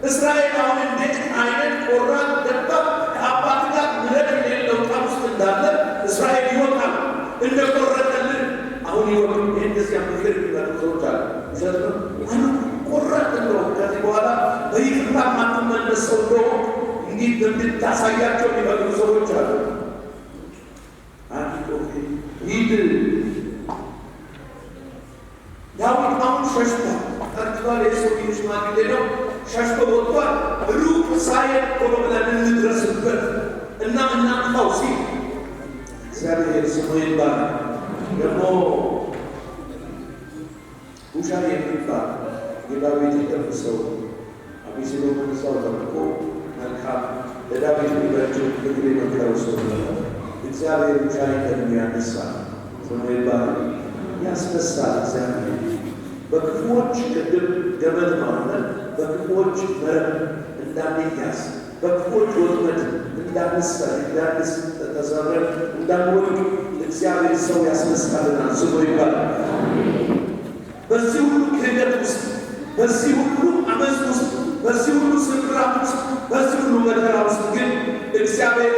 እስራኤል አሁን እንዴት አይነት ቆራጥ ደባብ ከአባት ጋር ምሕረት የሌለው ጣም ውስጥ እንዳለ እስራኤል ይወቃል። እንደ ቆረጠልን አሁን ይወቅ። እንደዚያ ምክር የሚመጡ ሰዎች አሉ። ይሰጥነው አሁን ቆራጥ እንደው ከዚህ በኋላ በይቅርታ ማትመለስ ሰው እንደው እንዲህ እንድታሳያቸው የሚመጡ ሰዎች አሉ። ሂድ ዳዊት አሁን ሸሽቷል። ጠርጥቷል። የሰው ሽማግሌ ነው። ሸሽቶ ወጥቷል። ሩቅ ሳይል ቶሎ ብለን እንድረስበት እና እናጥፋው ሲል እግዚአብሔር ስሙ ይባላል። ደግሞ ሁሻይ የሚባል የዳዊት የቅርብ ሰው አቤሴሎምን ሰው ጠብቆ መልካም ለዳዊት የሚበጀው ምክር የመከረው ሰው ነው። እግዚአብሔር ሁሻይን ደግሞ ያነሳ ስሙ ይባላል። ያስነሳል እግዚአብሔር በክፉዎች ቅድም ገመድ ማውነት በክፉዎች መረብ እንዳንያዝ በክፉዎች ወጥመድ እንዳንተሰረን እንዳንወድቅ እግዚአብሔር ሰው ያስነሳልናል። ስሙ ይባላል። በዚህ ሁሉ ክህደት ውስጥ፣ በዚህ ሁሉ አመፅ ውስጥ፣ በዚህ ሁሉ ስብራት ውስጥ፣ በዚህ ሁሉ መከራ ውስጥ ግን እግዚአብሔር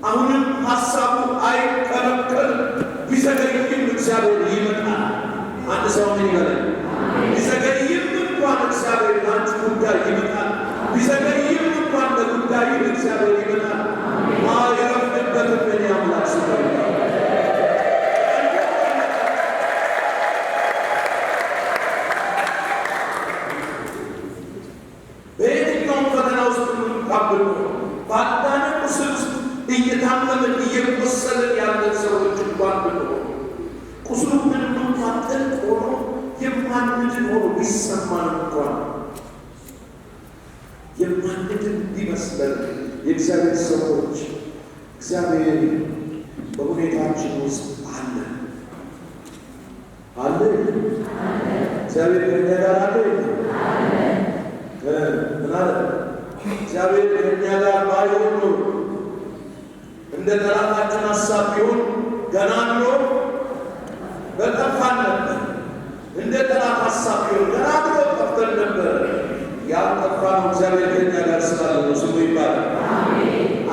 አሁንም ሀሳቡ አይከለከልም። ቢዘገይም እግዚአብሔር ይመጣል። አንድ ሰው ምን ይበላል? ቢዘገይም እንኳን እግዚአብሔር ለአንቺ ጉዳይ ይመጣል። ቢዘገይም እንኳን ለጉዳይ እግዚአብሔር ይመጣል። አይረፍድበትም። እኔ አምላክ ስሙ በየትኛውም ፈተና ውስጥ ምንካብል በአዳነ ቁስል ውስጥ እየታመምን እየቆሰልን ያለን ሰዎች እንኳን ብንሆን ቁስሉ ምንም እንኳን ጥልቅ ሆኖ የማንድን ሆኖ ቢሰማን እንኳን የማንድን ቢመስለን የእግዚአብሔር ሰዎች እግዚአብሔር በሁኔታችን ውስጥ አለ። እግዚአብሔር ከእኛ ጋር አለ። ምን አለ? እግዚአብሔር ከእኛ ጋር ባይሆን ኖሮ እንደ ጠላታችን ሀሳብ ቢሆን ገና ብሎ በጠፋን ነበር። እንደ ጠላት ሀሳብ ቢሆን ገና ብሎ ጠፍተን ነበር። ያልጠፋነው እግዚአብሔር ከእኛ ጋር ስላለ ነው። ስሙ ይባላል።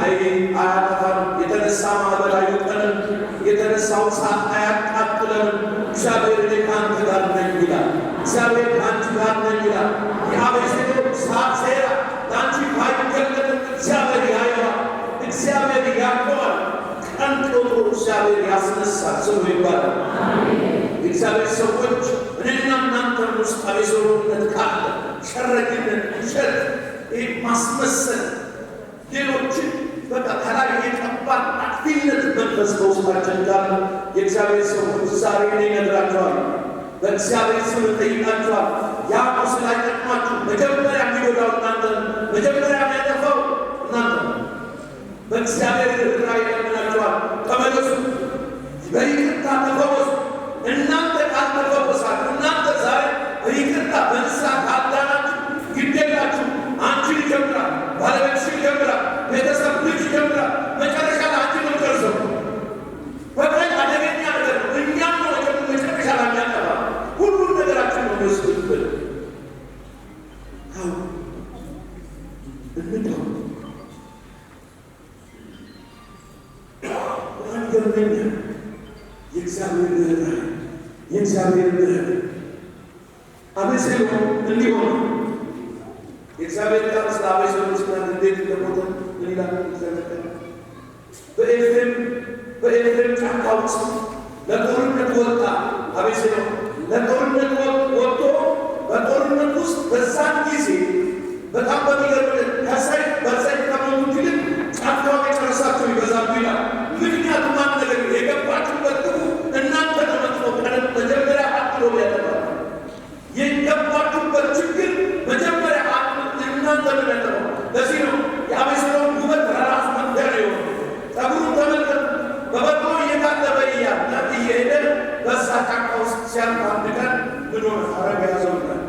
አያጠፋንም። የተነሳ ማዕበል አይውጠንም። የተነሳው እሳት አያቃጥለንም። እግዚአብሔር እኔ ከአንተ ጋር ነኝ ይላል። እግዚአብሔር ከአንቺ ጋር ነኝ ይላል። የአቤሴሎም ሴራ ለአንቺ ባይገለጥም እግዚአብሔር ያየዋል። እግዚአብሔር ያውቀዋል። ቀን ቆጥሮ እግዚአብሔር ያስነሳል። ስሙ ይባላል። የእግዚአብሔር ሰዎች እኔና እናንተም ውስጥ አቤሴሎምነት ካለ ሸረኝነት፣ ውሸት፣ ማስመሰል ሌሎችን በቃ ከላይ የቀባን አጥፊነት መንፈስ በውስጣችን ካለ የእግዚአብሔር ሰዎች ዛሬ እኔ እነግራችኋለሁ፣ በእግዚአብሔር ስም እጠይቃችኋል። ያ ቁስል አይጠቅማችሁ። መጀመሪያ የሚጎዳው እናንተ፣ መጀመሪያ የሚያጠፋው እናንተ። በእግዚአብሔር ራእይ ለምናችኋል። ተመለሱ፣ በይቅርታ ተፈወሱ። እናንተ ካልተፈወሳችሁ፣ እናንተ ዛሬ በይቅርታ በንስሐ ካልዳናችሁ ግዴላችሁ። አንቺን ይጀምራል፣ ባለቤትሽን ይጀምራል፣ ቤተሰብ ልጅ ይጀምራል። መጨረሻ ላይ አንቺን ነው ደርሰው። በቀኝ አደገኛ ነገር ነው። እኛም ነው መጨረሻ ላይ የሚያጠፋ ሁሉም ነገራችን ነው የሚወስድብን። አዎ እንተው። አንገርመኛ የእግዚአብሔር ምሕረት የእግዚአብሔር ምሕረት አቤሴሎም እንዲሆን የእግዚአብሔር ቃል ስለ አቤሴሎም ሲናገር እንዴት እንደሞተ ምን ይላል? በኤፍሬም ጫካ ውስጥ ለጦርነት ወጣ። አቤሴሎም ለጦርነት ወጥቶ በጦርነት ውስጥ በዛን ጊዜ በጣም በሚገርም በሰይፍ ከሞቱት ይልቅ ጫካው የጨረሳቸው ይበዛሉ ይላል። ምክንያቱም አንድ ነገር የገባችሁበት ክፉ እናንተ ተመጥፎ ቀደም መጀመሪያ አጥሎ ያጠፋል። የገባችሁበት ችግር መጀመሪያ እናንተ ነው። ለዚህ ነው የአቤሴሎም ውበት ራሱ መንገር የሆነ ጸጉሩን ተመልከት። በበቅሎ እየታጠበ እየሄደ በዛ ጫካ ውስጥ ሲያልፍ አንድ ቀን ምን ሆነ? አረግ ያዘው ይላል።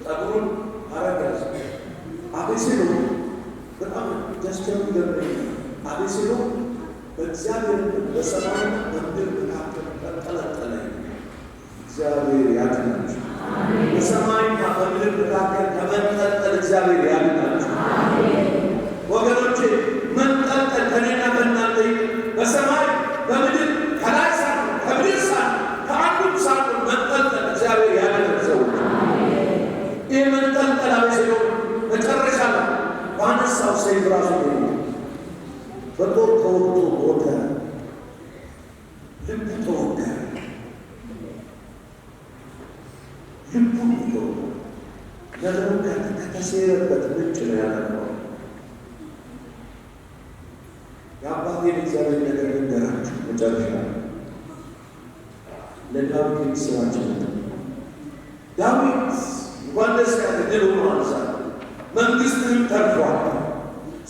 ጸጉሩን አረግ ያዘው። አቤሴሎም በጣም ደስደም ይገርመኝ። አቤሴሎም በእግዚአብሔር በሰማይና በምድር መካከል ተንጠለጠለ። እግዚአብሔር ያድናችሁ። በሰማይና በምድር መካከል አቤሴሎም ራሱ በጦር ተወግቶ ሞተ። ልቡ ተወጋ። ልቡን ይተው ነገሩ ከተሴረበት ምንጭ ነው ያለነው። የአባቴን እግዚአብሔር ነገር ልንገራችሁ። መጨረሻ ለዳዊት የሚስባቸው ዳዊት እንኳን ደስ ያለ ድል ሆኖ አንሳ መንግስትህም ተርፏል፣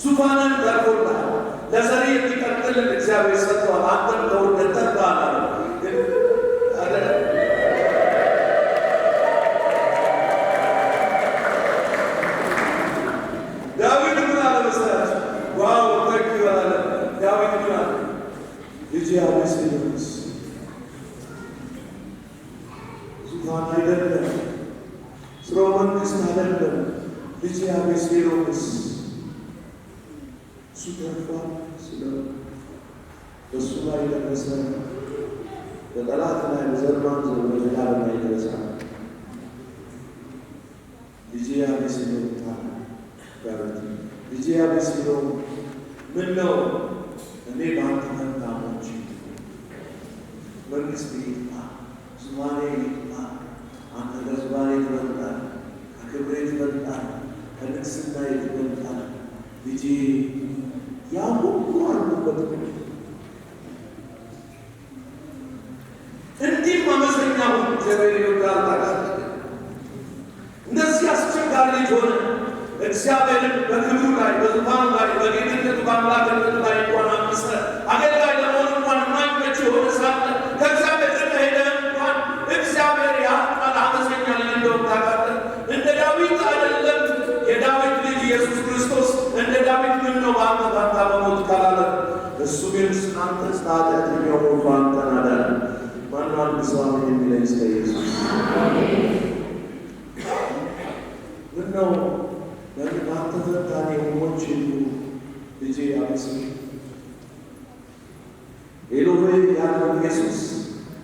ዙፋንን ተርፎልሃል፣ ለዘሬ የሚቀጥልን እግዚአብሔር ሰጥቷል። አንተም ከውርደት ተርፈሃል። ዳዊት ምን አለ መሰላችሁ? ዋው ተክ ይበላል። ዳዊት ምን አለ? ልጄ አቤሴሎምስ ዙፋን አይደለም፣ ስርወ መንግስት አይደለም፣ ልጄ አቤሴሎምስ እሱ ተርፏል ስለው በእሱ ላይ ደረሰ። በጠላት ላይ በዘርማን ዘር በዘላለም ላይ ደረሰ። ልጄ አቤሴሎም ታለ ዳዊት ልጄ አቤሴሎም ምን ነው እኔ በአንተ ፈንታ ሞቼ መንግስት ይጥፋ፣ ዙፋኔ ይጥፋ፣ አንተ ከዙፋኔ ትበልጣለህ፣ ከክብሬ ትበልጣለህ፣ ከንግስና ትበልጣለህ። ልጄ ያ ሁሉ አልኩበት። እንዲህ አመፀኛ ሆኖ እግዚአብሔር ይወዳል። ታውቃለህ፣ እንደዚህ አስቸጋሪ ልጅ ሆነ እግዚአብሔርን በክብሩ ላይ በዙፋኑ ላይ በጌትነቱ በአምላክነቱ ላይ እንኳን አምሰ አገልጋይ ለመሆን እንኳን የማይመች የሆነ ሳለ ከእግዚአብሔር ሄደህ እንኳን እግዚአብሔር ያጣል። አመፀኛ ልጅ እንደሆነ ታውቃለህ። እንደ ዳዊት አይደለም። የዳዊት ልጅ ኢየሱስ ክርስቶስ እንደ ዳዊት ምን ነው በአንተ ፈንታ በሞት ካላለ እሱ ግን አንተ ኃጢአተኛው ሞቶ አንተን አዳነ። ማነው አንድ ሰው አሜን የሚለኝ ስለ ኢየሱስ? ምን ነው በአንተ ፈንታ ሞቼ ልጄ አቤሴሎም ኤሎሄ ያለው ኢየሱስ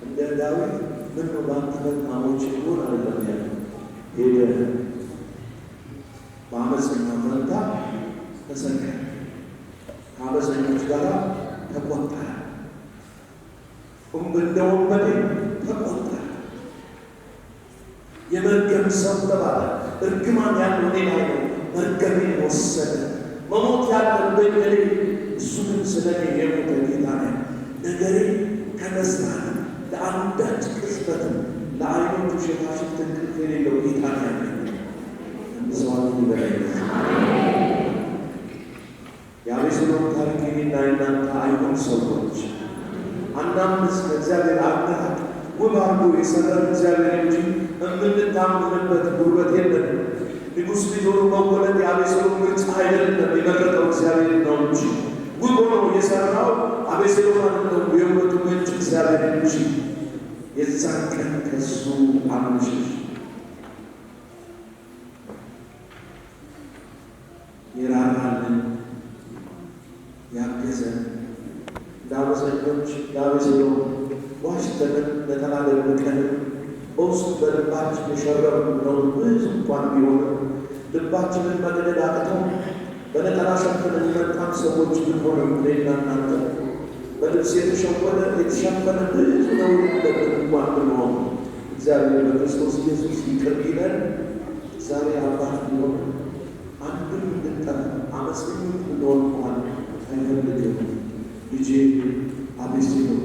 እንደ ዳዊት ምን ነው በአንተ ፈንታ ሞቼ ሆን አይደለም ያለ ሄደ በአመፀኛ ፈንታ ተሰቀለ፣ ከአመፀኞች ጋር ተቆጠረ፣ እንደ ወንበዴ ተቆጠረ፣ የመርገም ሰው ተባለ። እርግማን ያለው እኔ ላይ ነው፣ መርገሜን ወሰደ። መሞት ያለብኝ እኔ፣ እሱ ግን ስለ እኔ የሞተ ጌታ ነው። ነገሬ ከመዝናት ለአንዳች ቅጽበትም ለዓይኖቹ ሽፋሽፍት እንቅልፍ የሌለው ጌታ ነው ያለ ሰዋት ይበላል። የአቤሴሎም ታሪክ እኔና እናንተ አይሆን ሰዎች አንዳንድ ከእግዚአብሔር አገራት ውብ አድርጎ የሰራን እግዚአብሔር እንጂ የምንታምንበት ጉልበት የለም። ንጉሥ ልጅ ሆኖ መወለድ የአቤሴሎም ምርጫ አይደለም፣ የመረጠው እግዚአብሔር ነው እንጂ ውብ ሆኖ የሰራው አቤሴሎም አይደለም። የውበቱ ምንጭ እግዚአብሔር እንጂ የዛን ቀን ከሱ አንሽሽ የራራልን ያገዘን ዳወሰኞች የአቤሴሎም ዋሽተንን ለተናደርቀን በውስጥ በልባችን የሸረብ ነው ብዙ እንኳን ቢሆንም ልባችንን መግደል አቅተው በነጠላ ሸፍነን የመጣን ሰዎች ብንሆንም እኔና እናንተ በልብስ የተሸፈነ ብዙ ነው እንደምን እንኳን ብንሆን እግዚአብሔር በክርስቶስ ኢየሱስ ይቅር ቢለን ዛሬ አባት ቢሆን አንዱን እንድንጠራ አመፀኞች ብንሆን እንኳን አይፈልግም። ልጄ አቤሴሎም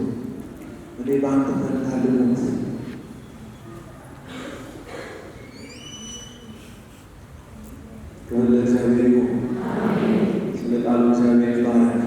እኔ በአንተ ፈንታ ልሙት፣ ክብር ለእግዚአብሔር ይሁን። ስለ ቃሉ እግዚአብሔር ይባረክ።